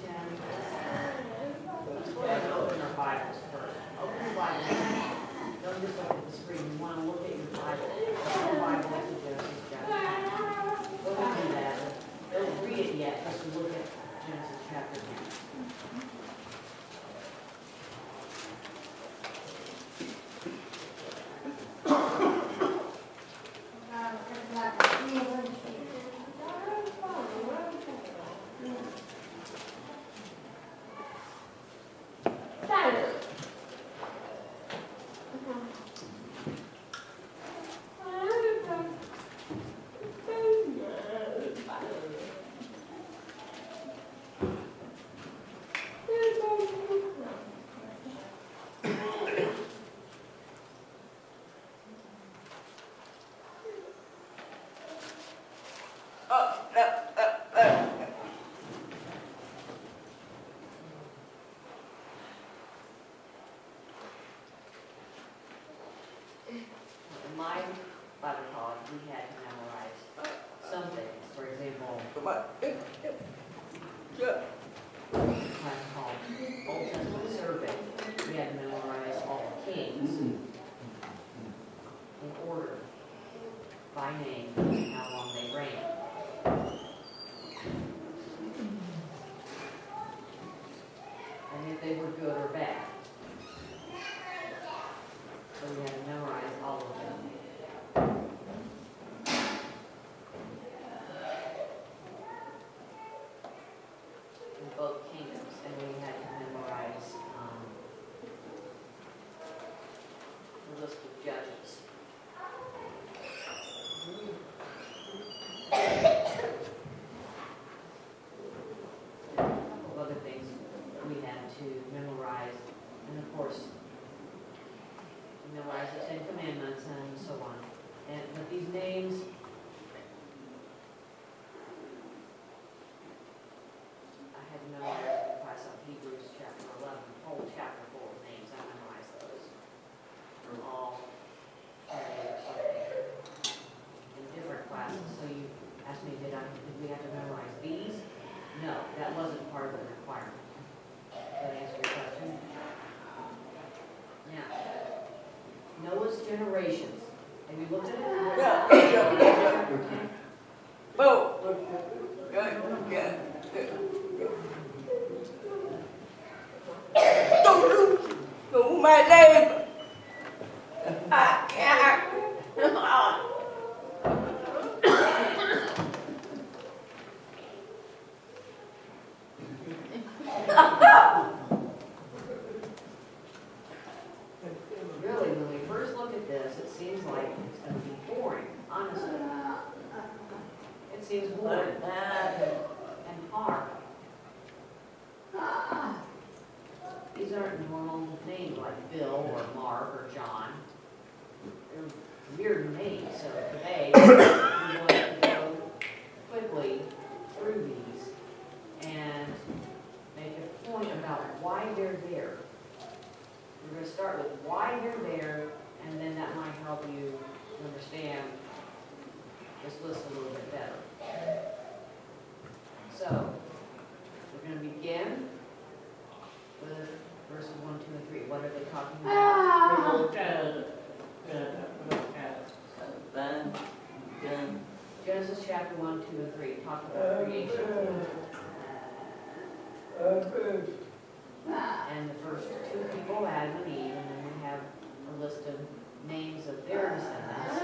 10. Let's go ahead and open our Bibles first. Open your Bible. Don't just look at the screen. You want to look at your Bible. Open your Bible to Genesis chapter 10. Go ahead and do that. Don't read it yet. Just look at Genesis chapter 10. In my Bible college, we had to memorize some things. For example, class called Old Testament Survey. We had to memorize all the kings in order, by name, and how long they reigned. And if they were good or bad. So we had to memorize all of them. In both kingdoms, and we had to memorize the list of judges. A couple of other things we had to memorize, and of course, memorize the Ten Commandments and so on. But these names, I had to memorize the class on Hebrews chapter 11, whole chapter full of names. I memorized those. From all in different classes. So you asked me, did we have to memorize these? No, that wasn't part of the requirement. Does that answer your question? Now, Noah's generations. Have you looked at it? Yeah. Oh. Good. Don't my name. I can't. Really, when we first look at this, it seems like it's going to be boring, honestly. It seems boring and hard. These aren't normal names like Bill or Mark or John. They're weird names, so today we're going to go quickly through these and make a point about why they're there. We're going to start with why they're there, and then that might help you understand this list a little bit better. So, we're going to begin with verses 1, 2, and 3. What are they talking about? Genesis chapter 1, 2, and 3. Talk about creation. And the first two people, Adam and Eve, and then we have a list of names of their descendants.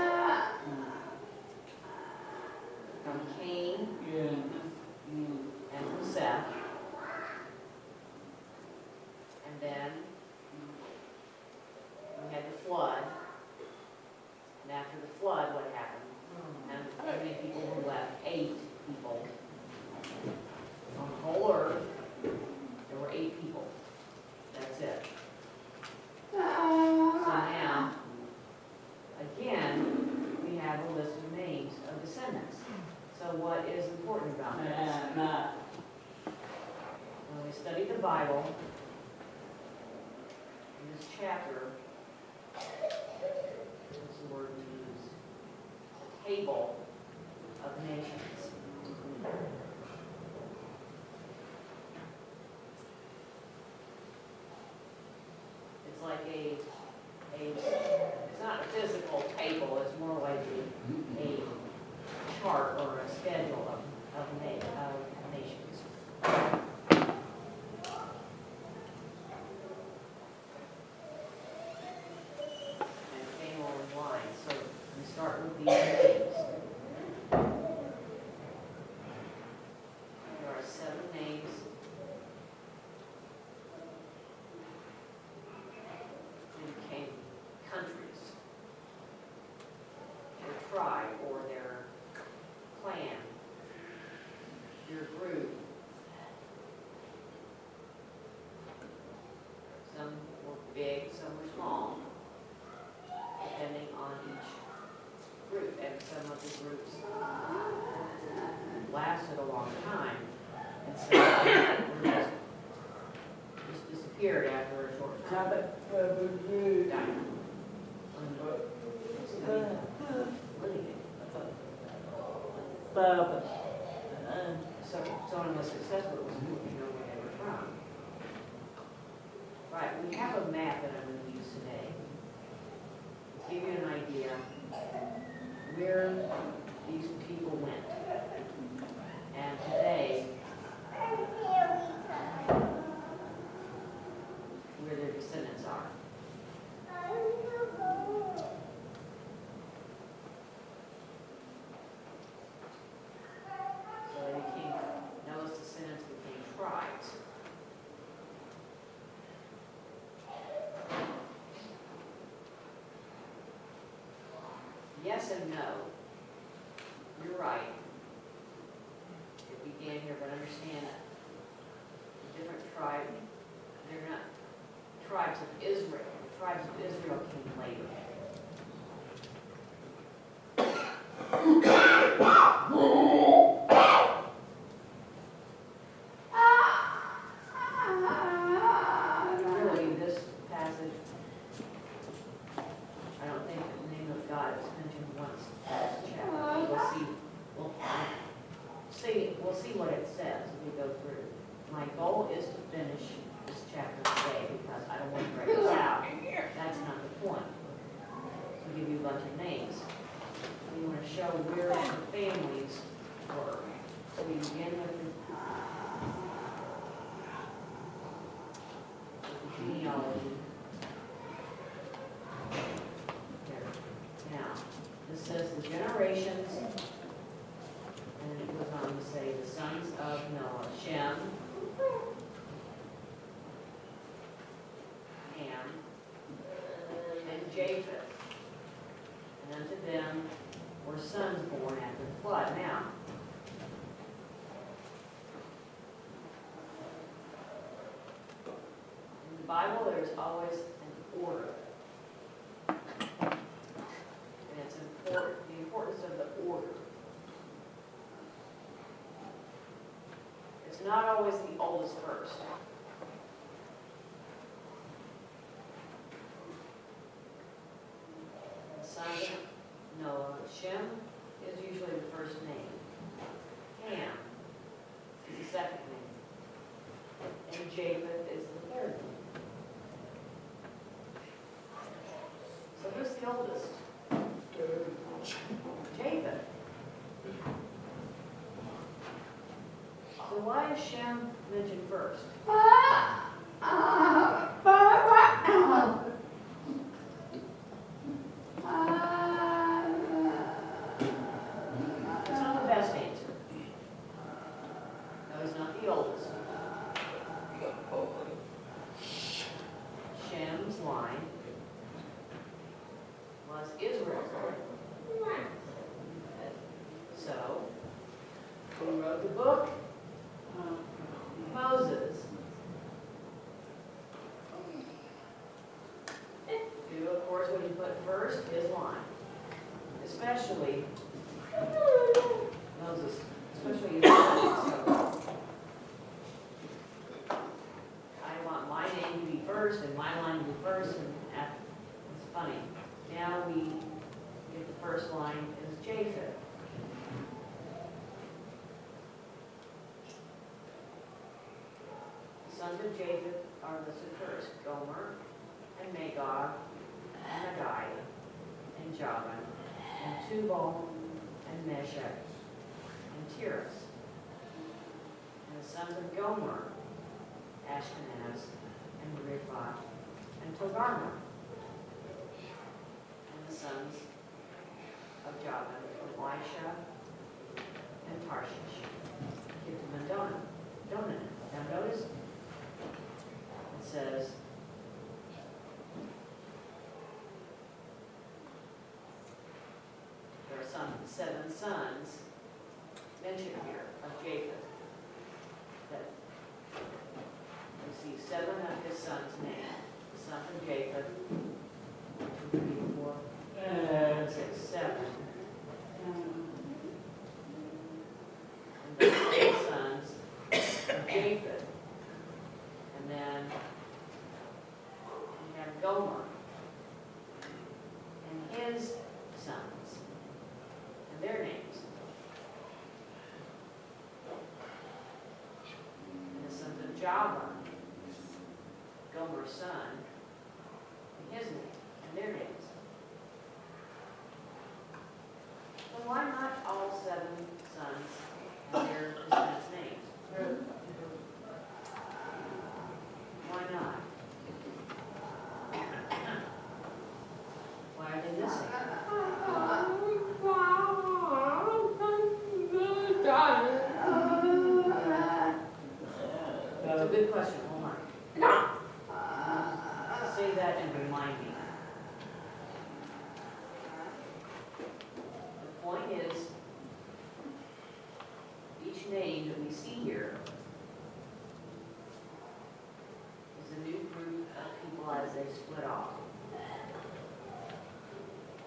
From Cain and from Seth. And then we had the flood. And after the flood, what happened? And how many people were left? 8 people. On the whole earth, there were 8 people. That's it. So now, again, we have a list of names of descendants. So what is important about this? When we study the Bible, in this chapter, what's the word we use? A table of nations. names. There are 7 names. And became countries. Their tribe or their clan, your group. Some were big, some were small, depending on each group. And some of the groups lasted a long time, and some just disappeared after a short time. Died. So someone was successful, it was who you know where they were from. Right, we have a map that I'm going to use today to give you an idea where these people went. And today, where their descendants are. So they became, Noah's descendants became tribes. Yes and no. You're right. It began here, but understand that the different tribes, they're not tribes of Israel. The tribes of Israel came later. Really, this passage, I don't think the name of God is mentioned once in this chapter. We'll see what it says as we go through. My goal is to finish this chapter today because I don't want to break this out. That's not the point. To give you a bunch of names. We want to show where the families were. So we begin with the genealogy. Here. Now, this says the generations, and it goes on to say the sons of Noah, Shem, Ham, and Japheth. And unto them were sons born after the flood. Now, in the Bible, there's always an order. And it's important, the importance of the order. It's not always the oldest first. The son of Noah, Shem is usually the first name. Ham is the second name. And Japheth is the third name. So who's the oldest? Japheth. So why is Shem mentioned first? That's not the best answer. No, he's not the oldest. Shem's line was Israel's line. So, who wrote the book? Moses. Who, of course, when you put first, his line. Especially Moses, especially his line. So, I want my name to be first and my line to be first, and it's funny. Now we get the first line is Japheth. Sons of Japheth are listed first: Gomer, and Magog, and Madai, and Javan, and Tubal, and Meshach, and Tiras. And the sons of Gomer: Ashkenaz, and Riphath, and Togarmah. And the sons of Javan, Elisha, and Tarshish, Kittim and Donan. Now notice, it says, there are 7 sons mentioned here of Japheth. That we see 7 of his sons named. The son from Japheth, 1, 2, 3, 4, 5, 6, 7. And then 8 sons of Japheth. And then we have Gomer and his sons and their names. And the sons of Javan, Gomer's son, and his name and their names. So why not all 7 sons and their descendants' names? Why not? Why are they missing? It's a good question, hold on. Say that and remind me. The point is, each name that we see here is a new group of people as they split off.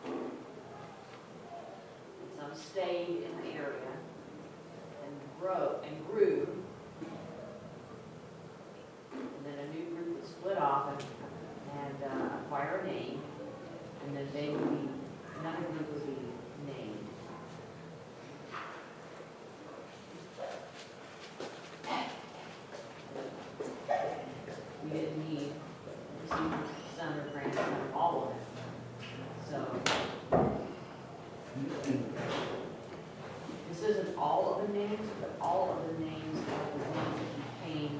And some stayed in the area and grew. And then a new group would split off and acquire a name, and then another group would be named. We didn't need to see son or grandson of all of them. So this isn't all of the names, but all of the names of the ones that became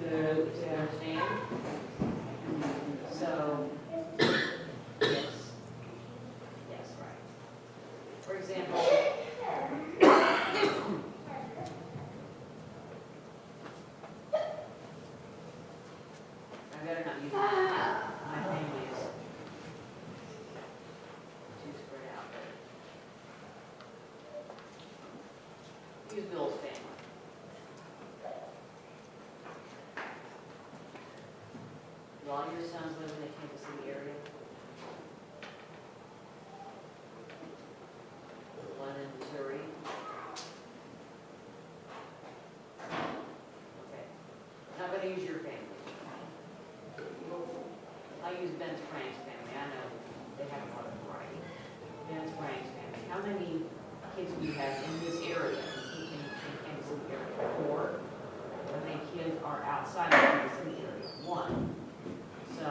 good to understand. So, yes, right. For example, I better not use my family is too spread out. Use Bill's family. Do all your sons live in the Kansas City area? One in Missouri? Okay. I'm not going to use your family. I'll use Ben Sprague's family. I know they have a lot of variety. Ben Sprague's family. How many kids do you have in this area, in Kansas City area? 4. How many kids are outside of Kansas City area? 1. So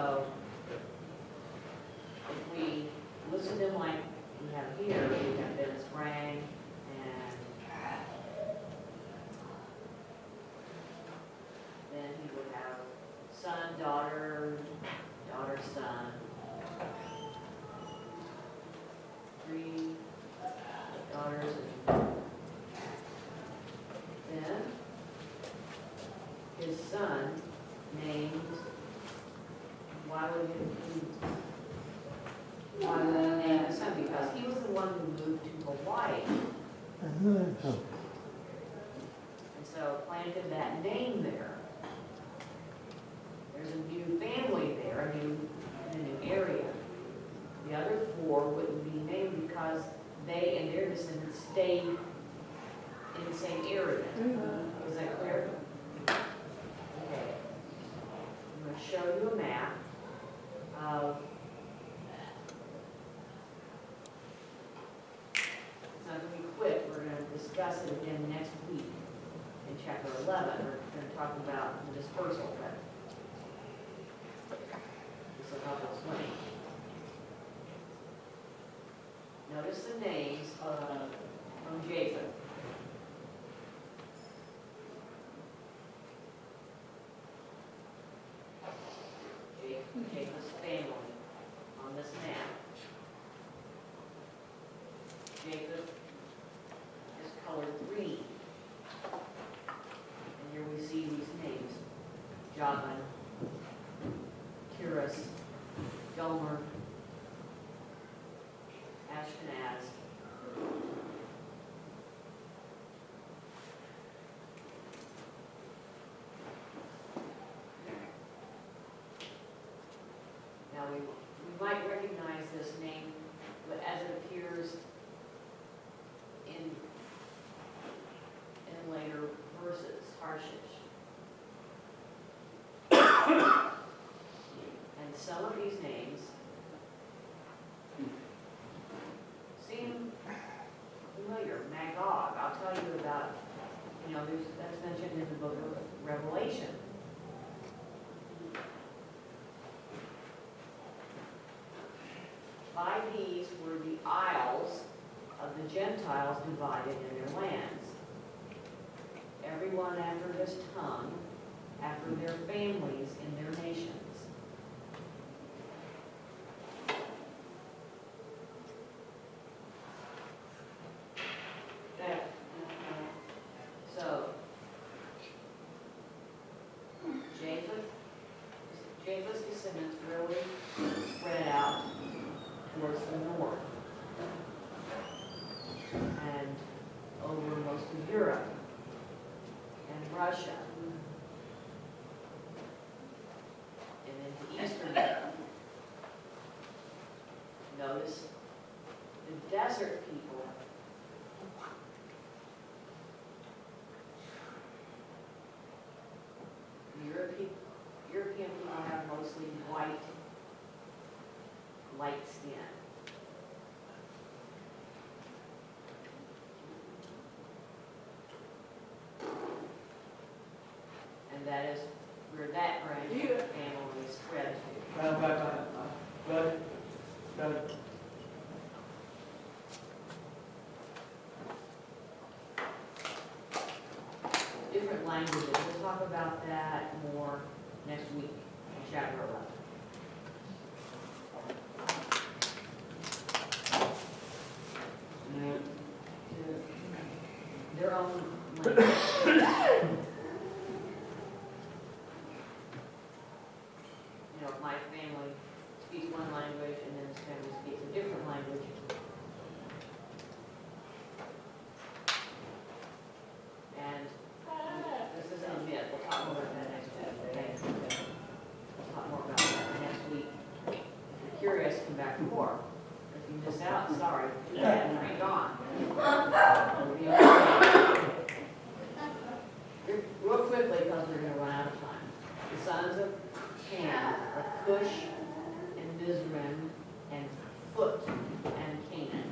if we listen to them like we have here, we have Ben Sprague and then he would have son, daughter, daughter, son, 3 daughters, and then his son named. Why would he name his son? Because he was the one who moved to Hawaii. And so planted that name there. There's a new family there, in a new area. The other 4 wouldn't be named because they and their descendants stayed in the same area. Is that clear? Okay. I'm going to show you a map of, it's not going to be quick, we're going to discuss it again next week in chapter 11. We're going to talk about the dispersal, but this will help explain. Notice the names from Japheth. Japheth's family on this map. Jacob is colored green. And here we see these names: Jabin, Kiris, Gomer, Ashkenaz. Now we might recognize this name, but as it appears in later verses, Harshish. And some of these names seem familiar. Magog, I'll tell you about, that's mentioned in the book of Revelation. By these were the isles of the Gentiles divided in their lands, everyone after his tongue, after their families in their nations. So, Japheth's descendants really spread out towards the north and over most of Europe and Russia and into Eastern Europe. Notice the desert people European people have mostly white, light skin. And that is where that branch of the family is spread to. Different languages. We'll talk about that more next week in chapter 11. Their own language. My family speaks one language and then this family speaks a different language. And this isn't a myth. We'll talk more about that next week. Okay? We'll talk more about that next week. If you're curious, come back to more. If you miss out, sorry. Yeah, hang on. It'll be okay. Real quickly, because we're going to run out of time. The sons of Ham are Cush and Mizraim and Phut and Canaan.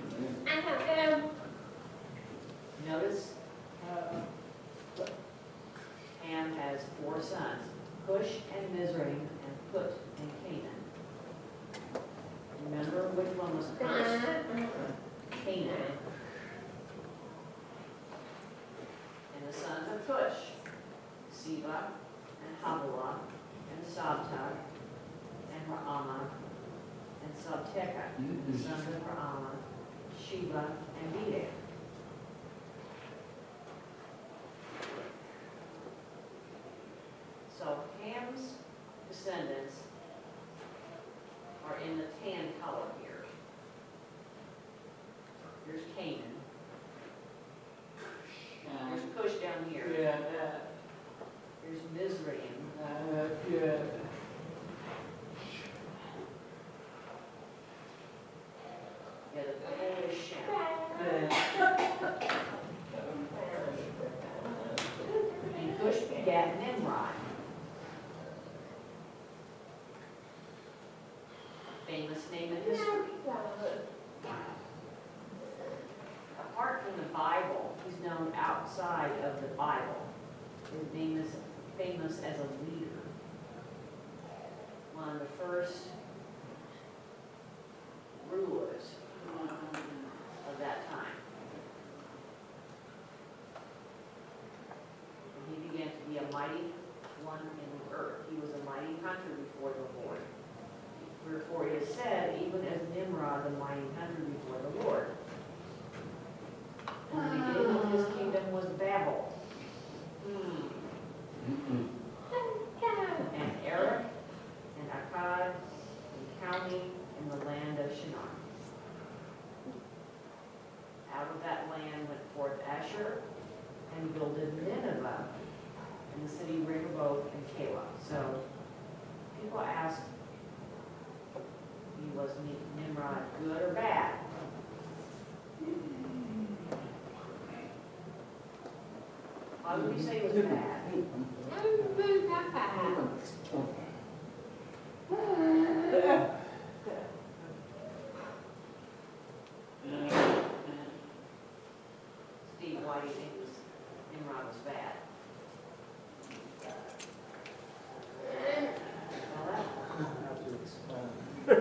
Notice Ham has 4 sons: Cush and Mizraim and Phut and Canaan. Remember which one was Cush? Canaan. And the sons of Cush: Seba and Havilah and Sabta and Ra'amah and Sabteka. The sons of Ra'amah: Sheba and Dedan. So Ham's descendants are in the tan color here. Here's Canaan. There's Cush down here. Here's Mizraim. Yeah, the whole is Shem. And Cush begat Nimrod. Famous name in history. Apart from the Bible, he's known outside of the Bible. His name is famous as a leader. One of the first rulers of that time. And he began to be a mighty one in the earth. He was a mighty hunter before the Lord. Wherefore it is said, even as Nimrod, the mighty hunter before the Lord. forth Asher, and builded Nineveh, and the city Rehoboth and Calah. So people ask, was Nimrod good or bad? Why would we say it was bad? Steve, why do you think Nimrod was bad? Did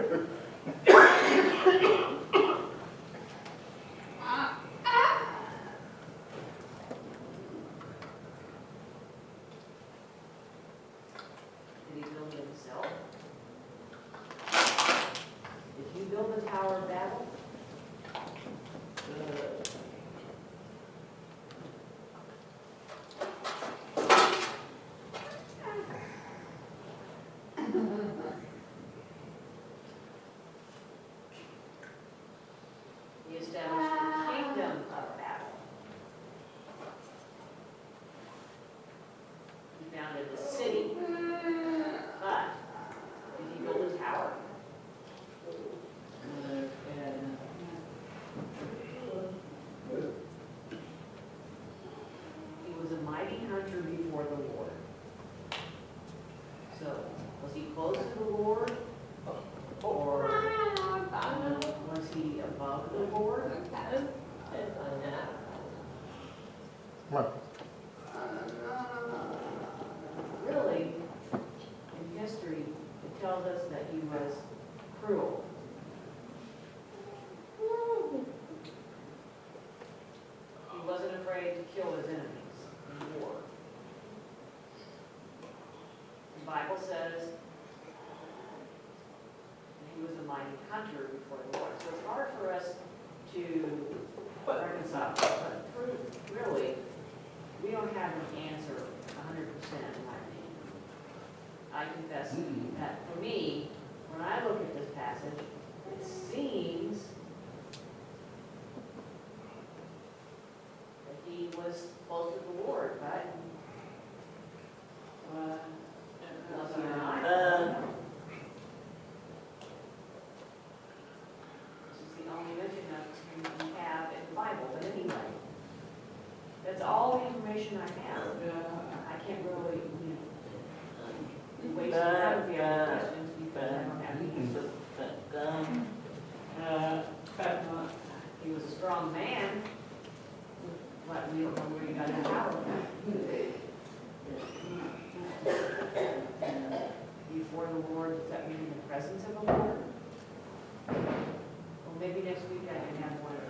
he build it himself? Did you build the Tower of Babel? He established the kingdom of Babel. He founded the city. But did he build a tower? He was a mighty hunter before the Lord. So, was he close to the Lord? Or was he above the Lord? Really, in history, it tells us that he was cruel. He wasn't afraid to kill his enemies in war. The Bible says that he was a mighty hunter before the Lord. So it's hard for us to reconcile. But really, we don't have an answer 100% in my opinion. I confess that for me, when I look at this passage, it seems that he was close to the Lord, but unless you're not. This is the only mention of him we have in the Bible, but anyway. That's all the information I have. I can't really, waste time if you have questions because I don't have the answer. He was a strong man, but we don't know where he got his power from. Before the Lord, does that mean in the presence of the Lord? Well, maybe next week I can have one of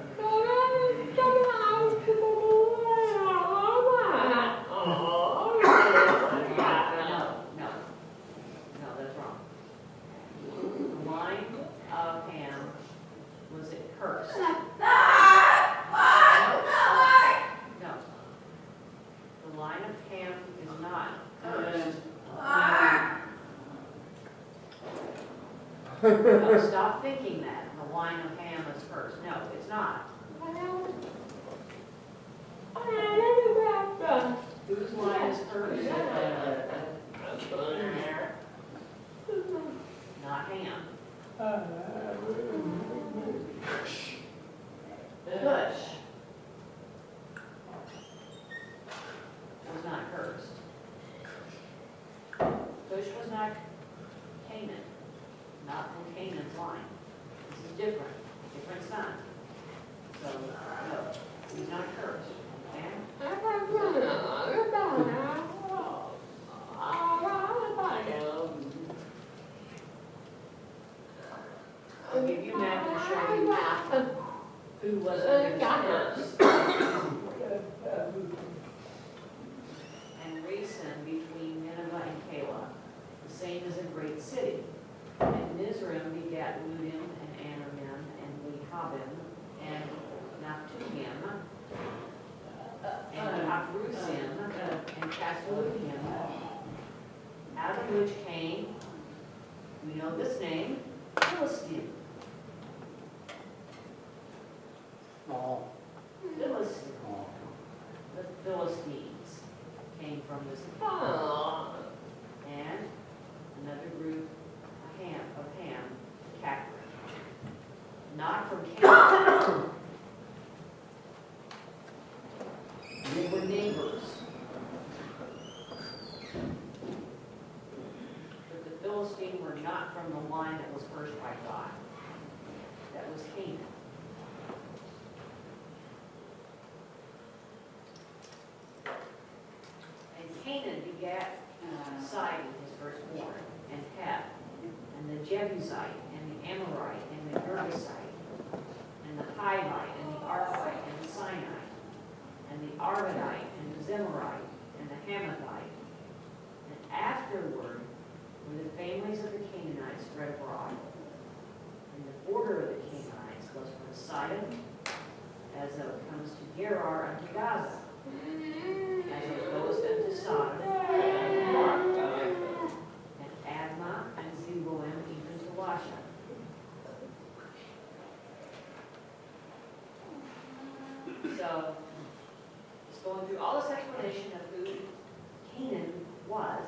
No, that's wrong. The line of Ham, was it cursed? No. The line of Ham is not cursed. No, stop thinking that. The line of Ham is cursed. No, it's not. Whose line is cursed? Not Ham. Cush was not cursed. Cush was not Canaan, not from Canaan's line. This is different, different son. So, no, he's not cursed. Okay? I'll give you a map to show you who was under curse. And reason between Nineveh and Calah, the same as a great city. And Mizraim begat Ludim and Anamim and Lehabim and Naphtuhim and Pathrusim and Casluhim, out of which came, we know this name, Philistine. Philistine. from this, Oh. and another group, of Ham, Catherine. Not from Canaan. They were neighbors. But the Philistines were not from the line that was cursed by God. That was Canaan. And Canaan begat Sidon, his firstborn, and Heth, and the Jebusite, and the Amorite, and the Girgasite, and the Hivite, and the Arphite, and the Sinite, and the Arvadite, and the Zemarite, and the Hamathite. And afterward were the families of the Canaanites spread abroad. And the border of the Canaanites was from Sidon, as though it comes to Gerar unto Gaza, as it goes unto Sodom, and Gomorrah, and Admah, and Zeboim, even to Lasha. So, it's going through all this explanation of who Canaan was,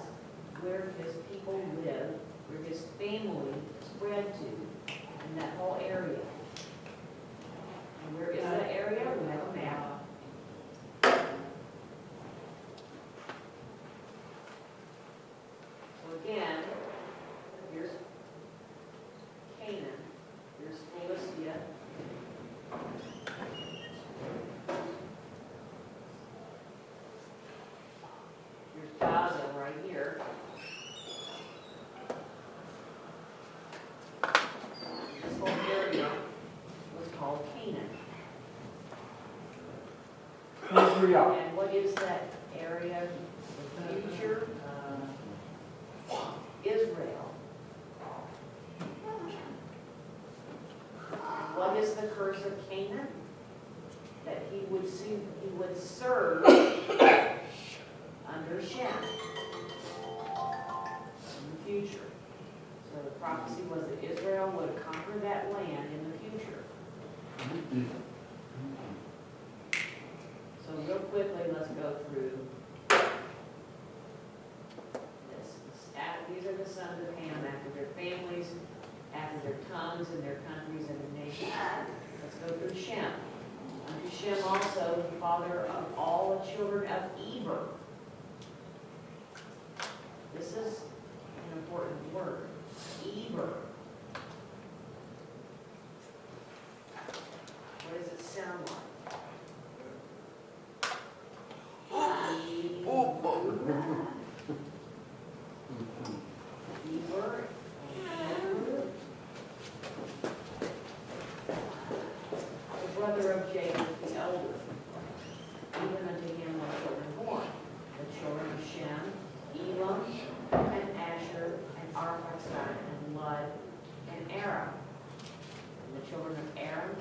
where his people lived, where his family spread to, and that whole area. And where is that area? We have a map. So again, here's Canaan, here's Philistia. Here's Gaza right here. This whole area was called Canaan. Israel. And what is that area? The future? Israel. And what is the curse of Canaan? That he would serve under Shem in the future. So the prophecy was that Israel would conquer that land in the future. So real quickly, let's go through this. These are the sons of Ham after their families, after their tongues and their countries and their nations. Let's go through Shem. Unto Shem also, the father of all the children of Eber. This is an important word. Eber. What does it sound like? Eber. The brother of Jacob the elder. Even unto him were children born. The children of Shem, Elam, and Asher, and Arphaxad, and Lud, and Aram. And the children of Aram,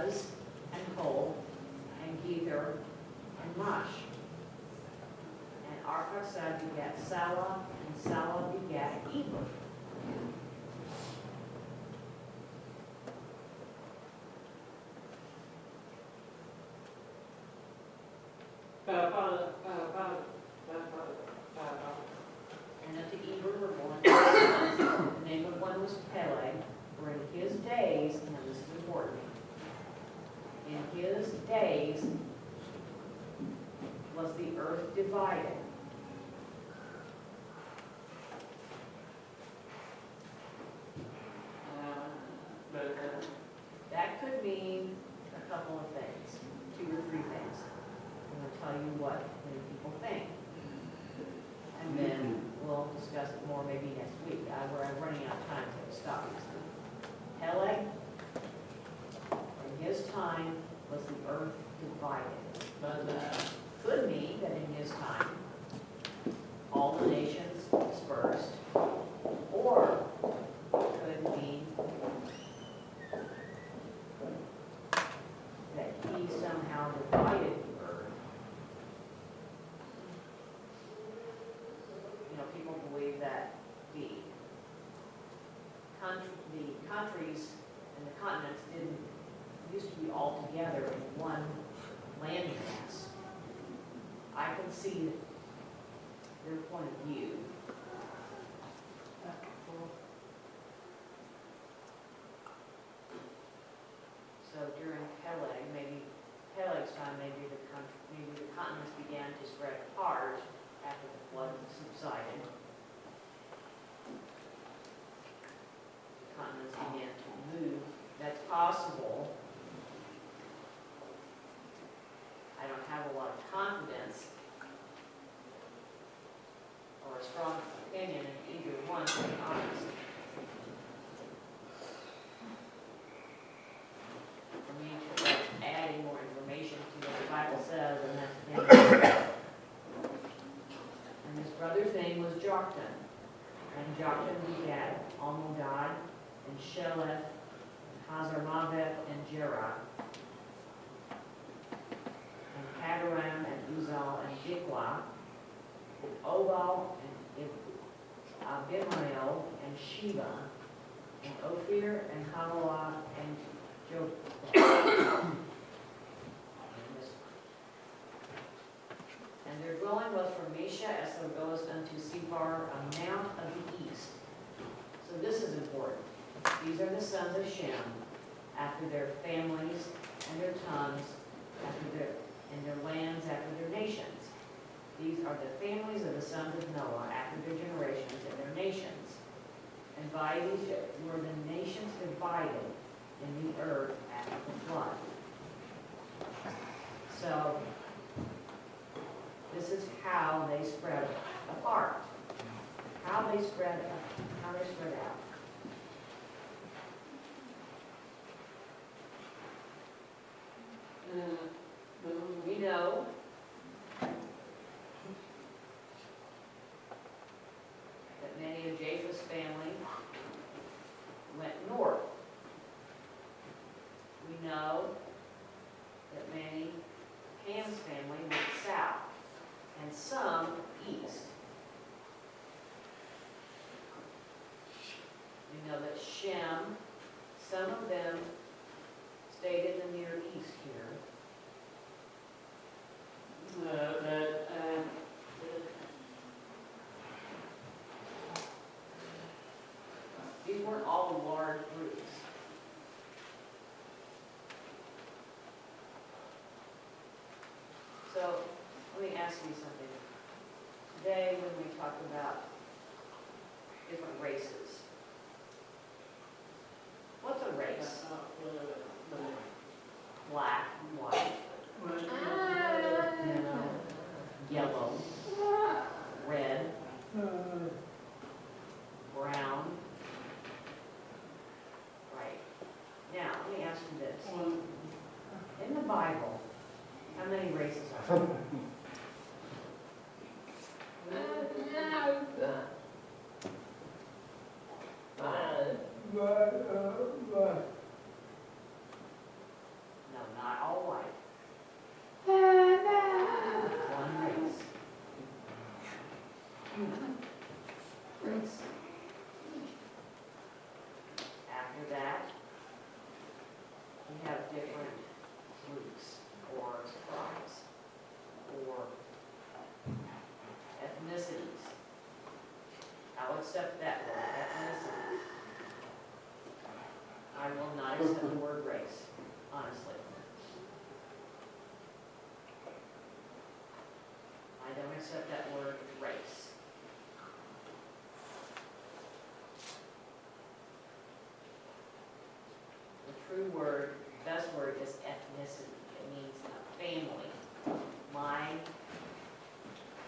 Uz, and Kol, and Gether, and Mash. And Arphaxad begat Salah, and Salah begat Eber. And unto Eber were born two sons. The name of one was Peleg, for in his days, now this is important, in his days was the earth divided. That could mean a couple of things, 2 or 3 things. I'm going to tell you what many people think. And then we'll discuss it more maybe next week. We're running out of time to stop this thing. Peleg, in his time, was the earth divided. Could mean that in his time, all the nations dispersed, or could mean that he somehow divided the earth. You know, people believe that the countries and the continents used to be all together in one landmass. I can see their point of view. So during Peleg, Peleg's time, maybe the continents began to spread apart after the flood subsided. The continents began to move. That's possible. I don't have a lot of confidence or a strong opinion in either one, to be honest. For me to add any more information to what the Bible says, and that's and his brother's name was Joktan. And Joktan begat Almodad, and Sheleth, and Hazarmaveth, and Jerah, and Hadaram, and Uzal, and Diklah, and Obal, and Abimael, and Sheba, and Ophir, and Havilah, and Jotham. And their dwelling was from Mesha as thou goest unto Sephar, a mount of the east. So this is important. These are the sons of Shem, after their families and their tongues, and their lands after their nations. These are the families of the sons of Noah after their generations and their nations. And by these were the nations divided in the earth after the flood. So this is how they spread apart. How they spread out. We know that many of Japheth's family went north. We know that many of Ham's family went south, and some east. We know that Shem, some of them stayed in the Near East here. These weren't all large groups. So let me ask you something. Today, when we talk about different races, what's a race? Black, white, yellow, red, brown. Right. Now, let me ask you this. In the Bible, how many races are there? No, not all white. One race. Race. After that, we have different groups or tribes or ethnicities. I'll accept that word, ethnicity. I will not accept the word race, honestly. I don't accept that word race. The true word, best word is ethnicity. It means a family. My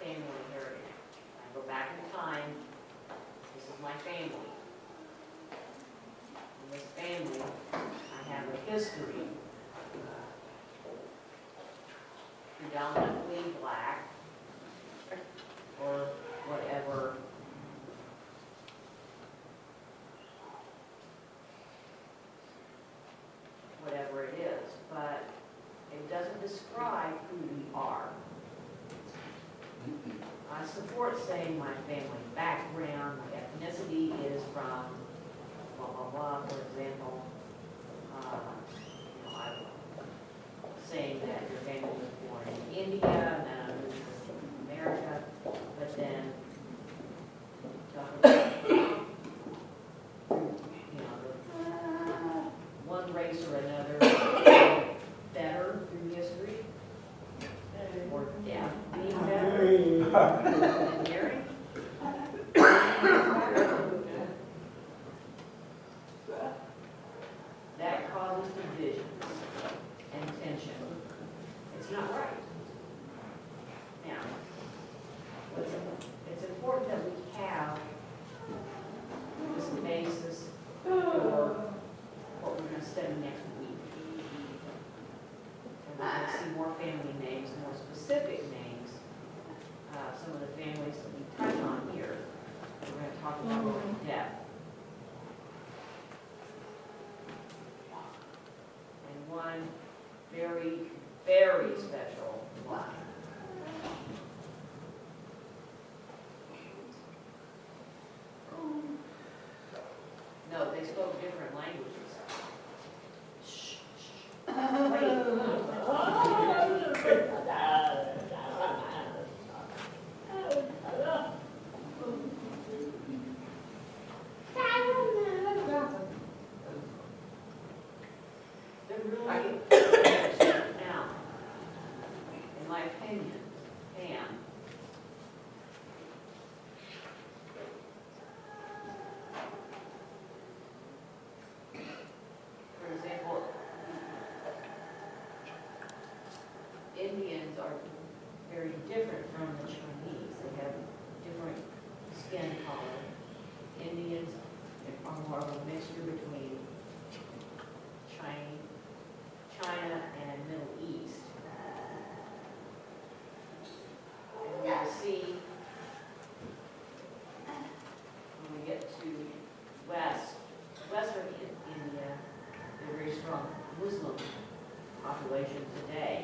family heritage. I go back in time. This is my family. In this family, I have a history. Predominantly black, or whatever it is, but it doesn't describe who we are. I support saying my family background, my ethnicity is from blah, blah, blah, for example. I'm saying that your family was born in India, and then I moved to America, but then Hearing? That causes divisions and tension. It's not right. Now, it's important that we have this basis for what we're gonna study next week. And we're gonna see more family names, more specific names. Some of the families that we touch on here, we're gonna talk about more in depth. And one very, very special one. No, they spoke different languages. Shh, shh. They're really now, in my opinion, Pam. For example, Indians are very different from the Chinese. They have different skin color. Indians are more of a mixture between China and Middle East. And we'll see when we get to Western India, a very strong Muslim population today.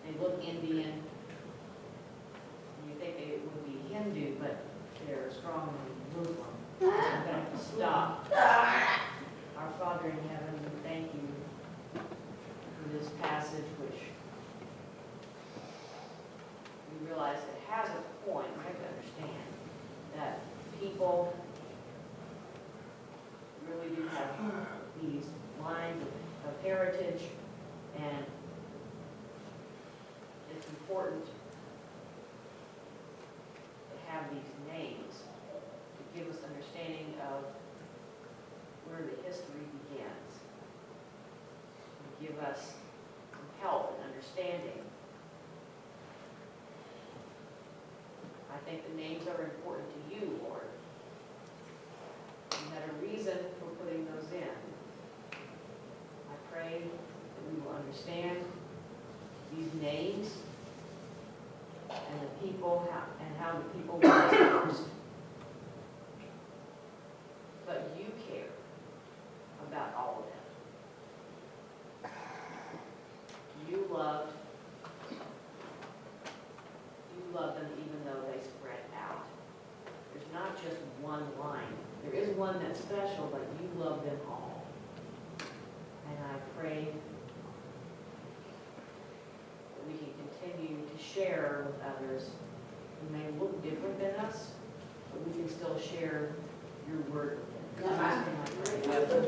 They look Indian, and you think they would be Hindu, but they're strongly Muslim. I'm going to stop. Our Father in heaven, we thank you for this passage, which we realize it has a point. We have to understand that people really do have these lines of heritage, and it's important to have these names to give us understanding of where the history begins, and give us some help in understanding. I think the names are important to you, Lord. You had a reason for putting those in. I pray that we will understand these names and the people and how the people were dispersed. But you care about all of them. You loved them even though they spread out. There's not just one line. There is one that's special, but you love them all. And I pray that we can continue to share with others who may look different than us, but we can still share your word with them.